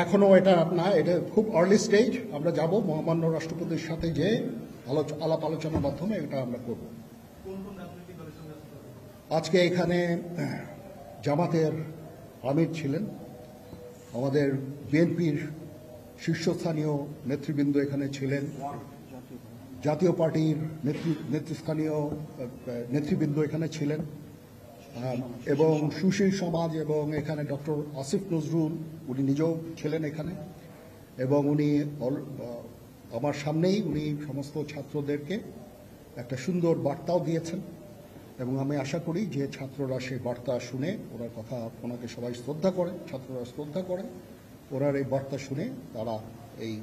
এখনো এটা না, এটা খুব আর্লি স্টেজ। আমরা যাব মহামান্য রাষ্ট্রপতির সাথে যে আলাপ আলোচনার মাধ্যমে এটা আমরা করব। আজকে এখানে জামাতের আমির ছিলেন, আমাদের বিএনপির শীর্ষস্থানীয় নেতৃবৃন্দ এখানে ছিলেন, জাতীয় পার্টির নেতৃস্থানীয় নেতৃবৃন্দ এখানে ছিলেন, এবং সুশীল সমাজ এবং এখানে ডক্টর আসিফ নজরুল উনি নিজেও ছিলেন এখানে, এবং উনি আমার সামনেই উনি সমস্ত ছাত্রদেরকে একটা সুন্দর বার্তাও দিয়েছেন, এবং আমি আশা করি যে ছাত্ররা সেই বার্তা শুনে ওনার কথা, ওনাকে সবাই শ্রদ্ধা করে, ছাত্ররা শ্রদ্ধা করে, ওনার এই বার্তা শুনে তারা এই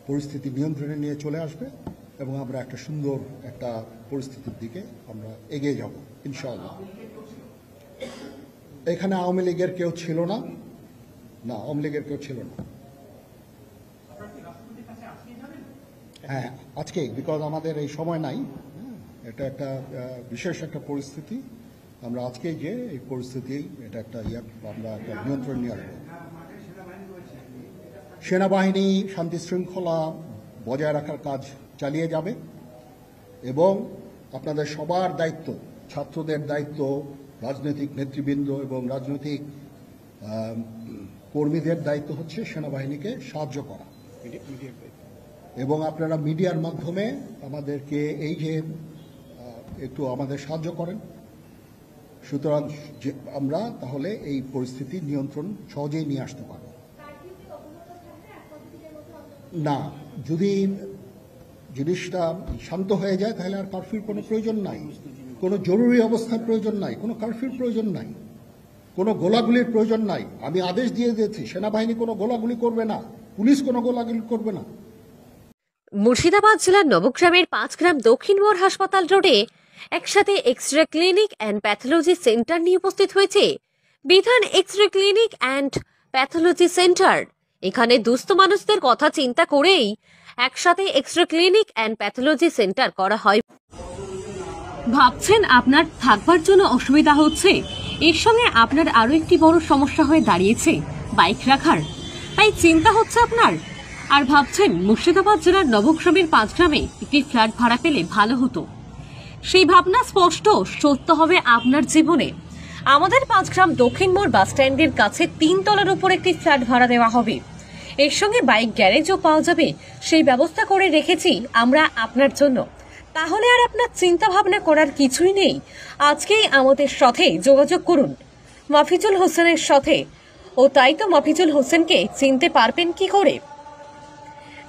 পরিস্থিতি নিয়ন্ত্রণে নিয়ে চলে আসবে এবং আমরা একটা সুন্দর একটা পরিস্থিতির দিকে আমরা এগিয়ে যাব ইনশাআল্লাহ। এখানে আওয়ামী লীগের কেউ ছিল না, আওয়ামী লীগের কেউ ছিল না। হ্যাঁ, আজকে বিকজ আমাদের এই সময় নাই, এটা একটা বিশেষ একটা পরিস্থিতি, আমরা আজকে যে এই পরিস্থিতি এটা একটা আমরা একটা নিয়ন্ত্রণ নিয়ে আসবো। সেনাবাহিনী শান্তি শৃঙ্খলা বজায় রাখার কাজ চালিয়ে যাবে এবং আপনাদের সবার দায়িত্ব, ছাত্রদের দায়িত্ব, রাজনৈতিক নেতৃবৃন্দ এবং রাজনৈতিক কর্মীদের দায়িত্ব হচ্ছে সেনাবাহিনীকে সাহায্য করা, এবং আপনারা মিডিয়ার মাধ্যমে আমাদেরকে এই যে একটু আমাদের সাহায্য করেন, সুতরাং আমরা তাহলে এই পরিস্থিতি নিয়ন্ত্রণ সহজেই নিয়ে আসতে পারব। না, যদি জিনিসটা শান্ত হয়ে যায় তাহলে আর কারফিউর কোনো প্রয়োজন নাই, কোনো জরুরি অবস্থার প্রয়োজন নাই, কোনো কারফিউর প্রয়োজন নাই, কোনো গোলাগুলির প্রয়োজন নাই। আমি আদেশ দিয়ে দিয়েছি সেনাবাহিনী কোনো গোলাগুলি করবে না, পুলিশ কোনো গোলাগুলি করবে না। মুর্শিদাবাদ জেলার নবগ্রামের 5 গ্রাম দক্ষিণ মোড় হাসপাতাল রোডে একসাথে X ray clinic and pathology centre নিয়ে উপস্থিত হয়েছে বিধান X ray clinic and pathology centre. এখানে দুস্থ মানুষদের কথা চিন্তা করেই একসাথে X ray clinic and pathology centre করা হয়। ভাবছেন আপনার থাকবার জন্য অসুবিধা হচ্ছে, এর সঙ্গে আপনার আরো একটি বড় সমস্যা হয়ে দাঁড়িয়েছে বাইক রাখার, তাই চিন্তা হচ্ছে আপনার, আর ভাবছেন মুর্শিদাবাদ জেলার নবগ্রামের 5 গ্রামে একটি ফ্ল্যাট ভাড়া পেলে ভালো হতো। সেই ভাবনা স্পষ্ট সত্য হবে আপনার জীবনে। আমাদের 5 গ্রাম দক্ষিণ মোড় বাস স্ট্যান্ডের কাছে 3 তলার উপর একটি ফ্ল্যাট ভাড়া দেওয়া হবে, এর সঙ্গে বাইক গ্যারেজও পাওয়া যাবে, সেই ব্যবস্থা করে রেখেছি আমরা আপনার জন্য। তাহলে আর আপনার চিন্তা ভাবনা করার কিছুই নেই, আজকেই আমাদের সাথে যোগাযোগ করুন মাফিজুল হোসেনের সাথে। ও তাই তো মাফিজুল হোসেনকে চিনতে পারবেন কি করে,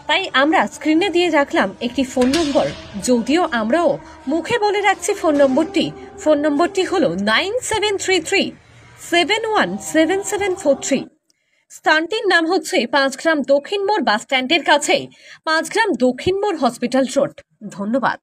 তাই আমরা স্ক্রিনে দিয়ে রাখলাম একটি ফোন নম্বর, যদিও আমরাও মুখে বলে রাখছি ফোন নম্বরটি হলো 9733717743। স্থানটির নাম হচ্ছে 5 গ্রাম দক্ষিণ মোড় বাস স্ট্যান্ডের কাছে 5 গ্রাম দক্ষিণ মোড় হসপিটাল রোড। ধন্যবাদ।